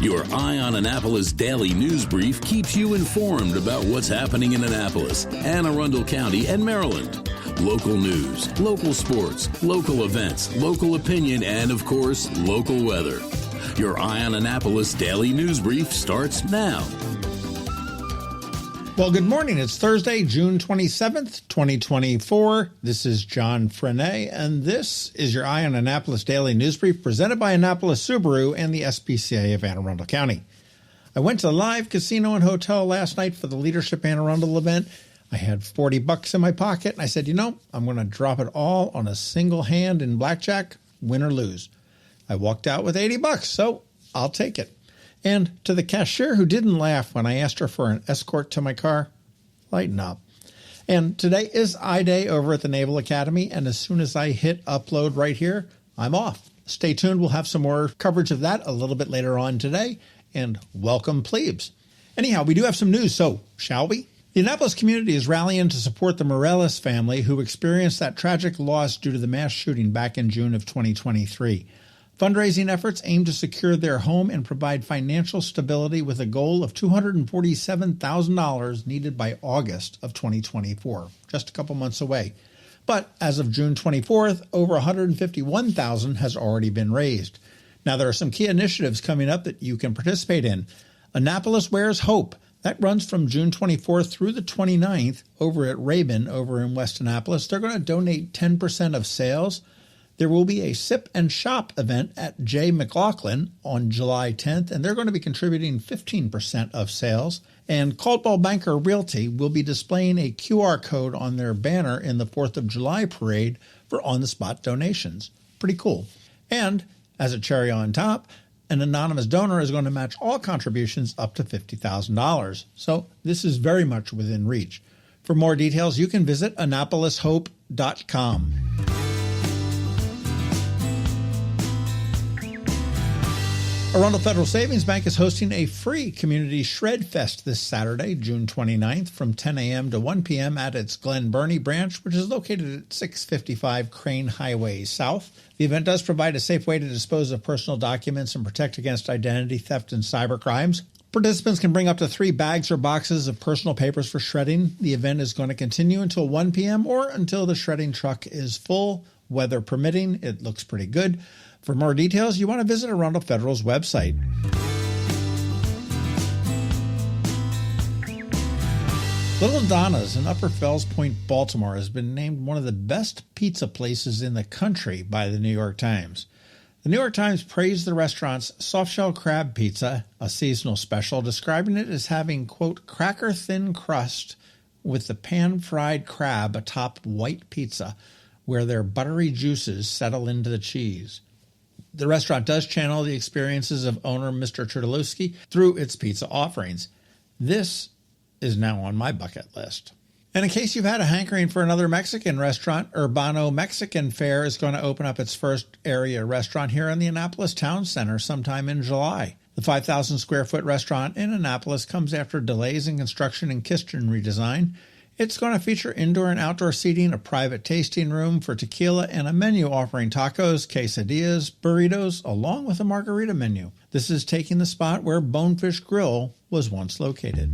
Your Eye on Annapolis daily news brief keeps you informed about what's happening in Annapolis, Anne Arundel County, and Maryland. Local news, local sports, local events, local opinion, and, of course, local weather. Your Eye on Annapolis daily news brief starts now. Well, good morning. It's Thursday, June 27th, 2024. This is John Frenet, and this is your Eye on Annapolis Daily News Brief presented by Annapolis Subaru and the SPCA of Anne Arundel County. I went to the Live Casino and Hotel last night for the Leadership Anne Arundel event. I had $40 in my pocket, and I said, I'm going to drop it all on a single hand in blackjack, win or lose. I walked out with $80, so I'll take it. And to the cashier who didn't laugh when I asked her for an escort to my car, lighten up. And today is I-Day over at the Naval Academy, and as soon as I hit upload right here, I'm off. Stay tuned. We'll have some more coverage of that a little bit later on today, and welcome plebes. Anyhow, we do have some news, so shall we? The Annapolis community is rallying to support the Mireles family who experienced that tragic loss due to the mass shooting back in June of 2023. Fundraising efforts aim to secure their home and provide financial stability with a goal of $247,000 needed by August of 2024, just a couple months away. But as of June 24th, over $151,000 has already been raised. Now, there are some key initiatives coming up that you can participate in. Annapolis Wears Hope. That runs from June 24th through the 29th over at Rabin over in West Annapolis. They're going to donate 10% of sales. There will be a Sip and Shop event at J. McLaughlin on July 10th, and they're going to be contributing 15% of sales. And Caldwell Banker Realty will be displaying a QR code on their banner in the 4th of July parade for on-the-spot donations. Pretty cool. And as a cherry on top, an anonymous donor is going to match all contributions up to $50,000. So this is very much within reach. For more details, you can visit AnnapolisHope.com. Arundel Federal Savings Bank is hosting a free Community Shred Fest this Saturday, June 29th, from 10 a.m. to 1 p.m. at its Glen Burnie branch, which is located at 655 Crane Highway South. The event does provide a safe way to dispose of personal documents and protect against identity theft and cyber crimes. Participants can bring up to 3 bags or boxes of personal papers for shredding. The event is going to continue until 1 p.m. or until the shredding truck is full, weather permitting. It looks pretty good. For more details, you want to visit Arundel Federal's website. Little Donna's in Upper Fells Point, Baltimore, has been named one of the best pizza places in the country by the New York Times. The New York Times praised the restaurant's soft-shell crab pizza, a seasonal special, describing it as having, quote, cracker-thin crust with the pan-fried crab atop white pizza, where their buttery juices settle into the cheese. The restaurant does channel the experiences of owner Mr. Turtolowski through its pizza offerings. This is now on my bucket list. And in case you've had a hankering for another Mexican restaurant, Urbano Mexican Fare is going to open up its first area restaurant here in the Annapolis Town Center sometime in July. The 5,000 square foot restaurant in Annapolis comes after delays in construction and kitchen redesign. It's going to feature indoor and outdoor seating, a private tasting room for tequila, and a menu offering tacos, quesadillas, burritos, along with a margarita menu. This is taking the spot where Bonefish Grill was once located.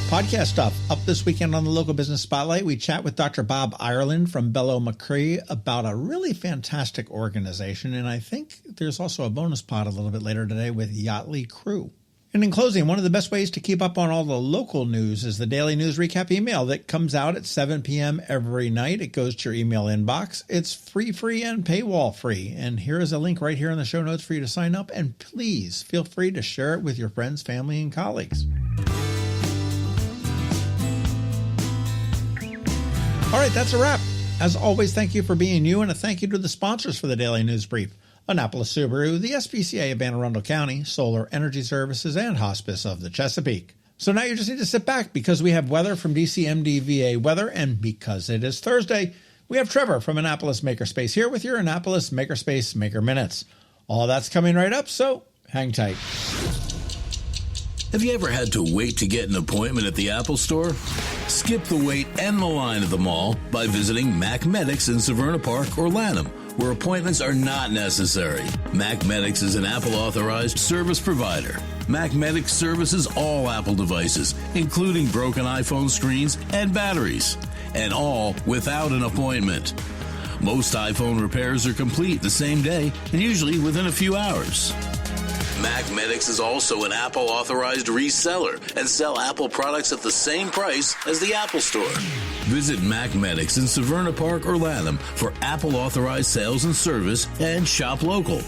Podcast stuff. Up this weekend on the Local Business Spotlight, we chat with Dr. Bob Ireland from Bello McCree about a really fantastic organization, and I think there's also a bonus pod a little bit later today with Yachtly Crew. And in closing, one of the best ways to keep up on all the local news is the daily news recap email that comes out at 7 p.m. every night. It goes to your email inbox. It's free, and paywall free. And here is a link right here in the show notes for you to sign up. And please feel free to share it with your friends, family, and colleagues. All right, that's a wrap. As always, thank you for being you, and a thank you to the sponsors for the Daily News Brief. Annapolis Subaru, the SPCA of Anne Arundel County, Solar Energy Services, and Hospice of the Chesapeake. So now you just need to sit back because we have weather from DCMDVA Weather, and because it is Thursday, we have Trevor from Annapolis Makerspace here with your Annapolis Makerspace Maker Minutes. All that's coming right up, so hang tight. Have you ever had to wait to get an appointment at the Apple Store? Skip the wait and the line at the mall by visiting Mac Medics in Severna Park or Lanham, where appointments are not necessary. MacMedics is an Apple-authorized service provider. MacMedics services all Apple devices, including broken iPhone screens and batteries, and all without an appointment. Most iPhone repairs are complete the same day and usually within a few hours. MacMedics is also an Apple-authorized reseller and sell Apple products at the same price as the Apple Store. Visit MacMedics in Severna Park or Lanham for Apple-authorized sales and service and shop local.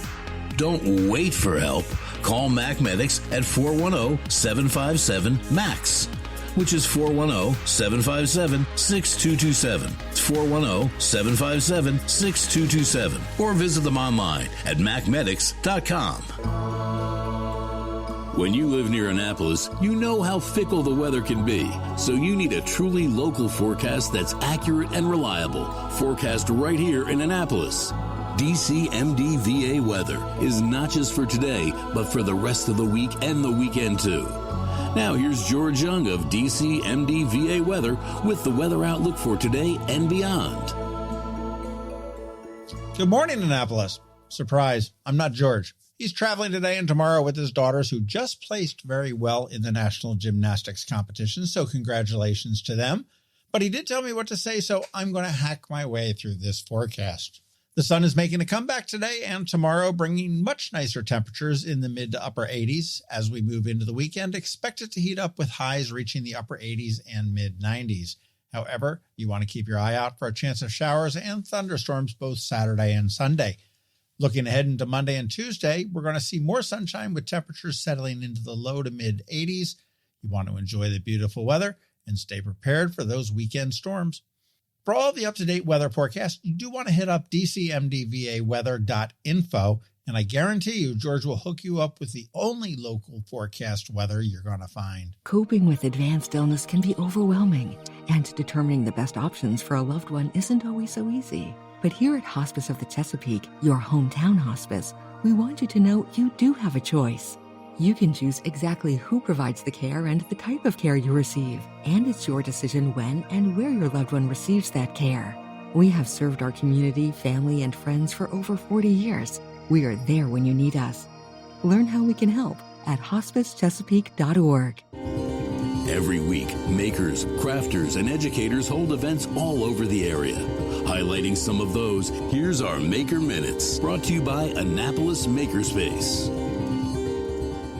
Don't wait for help. Call MacMedics at 410-757-MAX, which is 410-757-6227. It's 410-757-6227. Or visit them online at macmedics.com. When you live near Annapolis, you know how fickle the weather can be. So you need a truly local forecast that's accurate and reliable. Forecast right here in Annapolis. DCMD VA weather is not just for today, but for the rest of the week and the weekend too. Now here's George Young of DCMD VA weather with the weather outlook for today and beyond. Good morning, Annapolis. Surprise, I'm not George. He's traveling today and tomorrow with his daughters, who just placed very well in the national gymnastics competition, so congratulations to them. But he did tell me what to say, so I'm going to hack my way through this forecast. The sun is making a comeback today and tomorrow, bringing much nicer temperatures in the mid to upper 80s. As we move into the weekend, expect it to heat up with highs reaching the upper 80s and mid 90s. However, you want to keep your eye out for a chance of showers and thunderstorms both Saturday and Sunday. Looking ahead into Monday and Tuesday, we're going to see more sunshine with temperatures settling into the low to mid 80s. You want to enjoy the beautiful weather and stay prepared for those weekend storms. For all the up-to-date weather forecasts, you do want to hit up dcmdvaweather.info, and I guarantee you George will hook you up with the only local forecast weather you're going to find. Coping with advanced illness can be overwhelming, and determining the best options for a loved one isn't always so easy. But here at Hospice of the Chesapeake, your hometown hospice, we want you to know you do have a choice. You can choose exactly who provides the care and the type of care you receive, and it's your decision when and where your loved one receives that care. We have served our community, family, and friends for over 40 years. We are there when you need us. Learn how we can help at hospicechesapeake.org. Every week, makers, crafters, and educators hold events all over the area. Highlighting some of those, here's our Maker Minutes, brought to you by Annapolis Makerspace.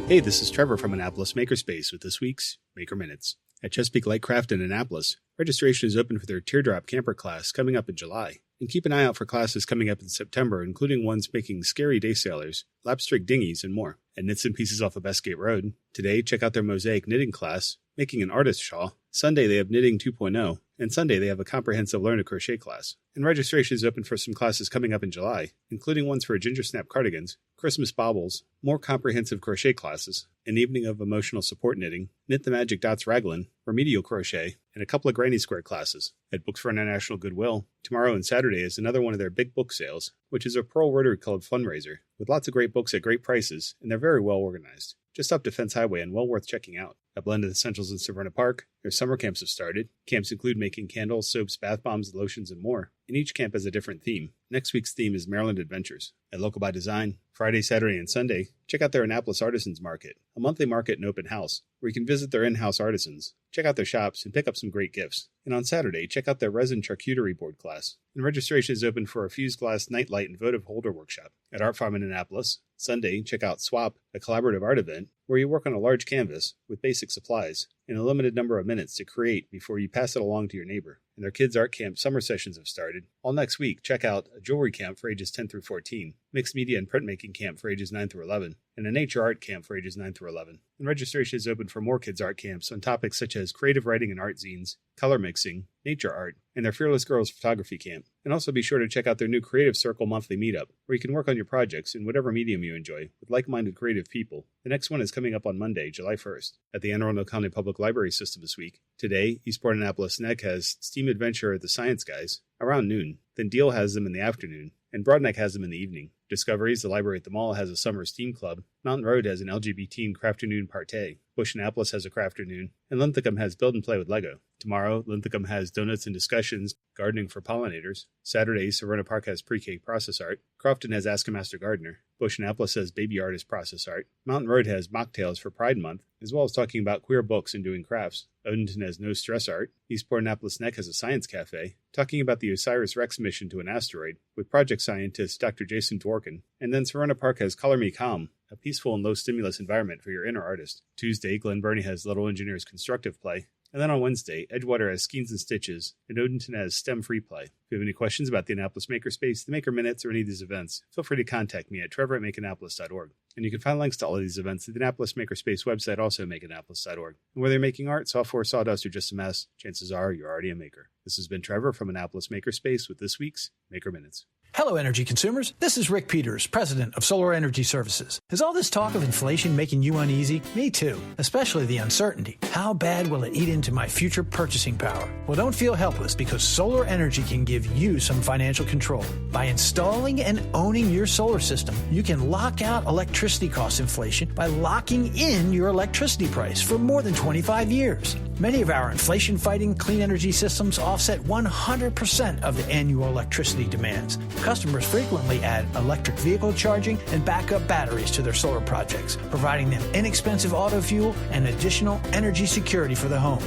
Hey, this is Trevor from Annapolis Makerspace with this week's Maker Minutes. At Chesapeake Lightcraft in Annapolis, registration is open for their Teardrop Camper class coming up in July. And keep an eye out for classes coming up in September, including ones making scary day sailors, lapstring dinghies, and more. At Knits and Pieces off of Bestgate Road, today check out their mosaic knitting class, making an artist shawl. Sunday they have Knitting 2.0, and Sunday they have a comprehensive Learn to Crochet class. And registration is open for some classes coming up in July, including ones for Ginger Snap cardigans, Christmas baubles, more comprehensive crochet classes, an evening of emotional support knitting, Knit the Magic Dots raglan, remedial crochet, and a couple of Granny Square classes. At Books for International Goodwill, tomorrow and Saturday is another one of their big book sales, which is a Pearl Rotary Club fundraiser, with lots of great books at great prices, and they're very well organized. Just up Defense Highway and well worth checking out. At Blended Essentials in Severna Park, their summer camps have started. Camps include making candles, soaps, bath bombs, lotions, and more. And each camp has a different theme. Next week's theme is Maryland Adventures. At Local by Design, Friday, Saturday, and Sunday, check out their Annapolis Artisans Market, a monthly market and open house, where you can visit their in-house artisans, check out their shops, and pick up some great gifts. And on Saturday, check out their resin charcuterie board class. And registration is open for a fused glass nightlight and votive holder workshop. At Art Farm in Annapolis, Sunday, check out Swap, a collaborative art event, where you work on a large canvas with basic supplies in a limited number of minutes to create before you pass it along to your neighbor. And their Kids Art Camp summer sessions have started. All next week, check out a jewelry camp for ages 10 through 14, mixed media and printmaking camp for ages 9 through 11, and a nature art camp for ages 9 through 11. And registration is open for more Kids Art Camps on topics such as creative writing and art zines, color mixing, nature art, and their Fearless Girls Photography Camp. And also be sure to check out their new Creative Circle monthly meetup, where you can work on your projects in whatever medium you enjoy with like-minded creative people. The next one is coming up on Monday, July 1st, at the Anne Arundel County Public Library System this week. Today, Eastport Annapolis Neck has Steam Adventure at the Science Guys around noon. Then Deal has them in the afternoon, and Broadneck has them in the evening. Discoveries, the library at the mall, has a summer STEAM club. Mountain Road has an LGBT Crafternoon Partay. Bush Annapolis has a Crafternoon. And Linthicum has Build and Play with Lego. Tomorrow, Linthicum has Donuts and Discussions, Gardening for Pollinators. Saturday, Serona Park has Pre-K Process Art. Crofton has Ask a Master Gardener. Bush Annapolis has Baby Artist Process Art. Mountain Road has Mocktails for Pride Month, as well as talking about queer books and doing crafts. Odenton has No Stress Art. Eastport Annapolis Neck has a Science Cafe, talking about the OSIRIS-REx mission to an asteroid, with project scientist Dr. Jason Dworkin. And then Serona Park has Color Me Calm, a peaceful and low-stimulus environment for your inner artist. Tuesday, Glen Burnie has Little Engineers Constructive Play. And then on Wednesday, Edgewater has Skeins and Stitches, and Odenton has STEM Free Play. If you have any questions about the Annapolis Makerspace, the Maker Minutes, or any of these events, feel free to contact me at trevor@makeannapolis.org. And you can find links to all of these events at the Annapolis Makerspace website, also makeannapolis.org. And whether you're making art, software, sawdust, or just a mess, chances are you're already a maker. This has been Trevor from Annapolis Makerspace with this week's Maker Minutes. Hello, energy consumers. This is Rick Peters, president of Solar Energy Services. Is all this talk of inflation making you uneasy? Me too, especially the uncertainty. How bad will it eat into my future purchasing power? Well, don't feel helpless, because solar energy can give you some financial control. By installing and owning your solar system, you can lock out electricity cost inflation by locking in your electricity price for more than 25 years. Many of our inflation-fighting clean energy systems offset 100% of the annual electricity demands. Customers frequently add electric vehicle charging and backup batteries to their solar projects, providing them inexpensive auto fuel and additional energy security for the home.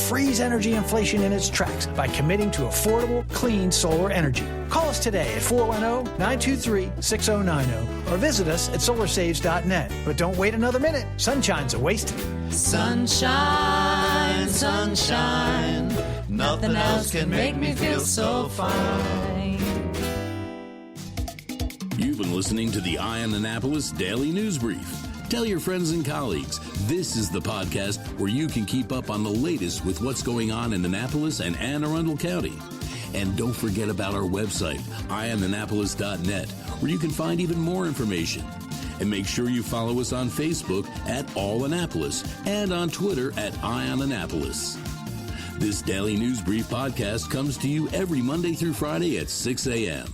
Freeze energy inflation in its tracks by committing to affordable, clean solar energy. Call us today at 410-923-6090 or visit us at solarsaves.net. But don't wait another minute. Sunshine's a wasted. Sunshine, sunshine, nothing else can make me feel so fine. You've been listening to the Eye on Annapolis Daily News Brief. Tell your friends and colleagues, this is the podcast where you can keep up on the latest with what's going on in Annapolis and Anne Arundel County. And don't forget about our website, eyeonannapolis.net, where you can find even more information. And make sure you follow us on Facebook at All Annapolis and on Twitter at Eye on Annapolis. This Daily News Brief podcast comes to you every Monday through Friday at 6 a.m.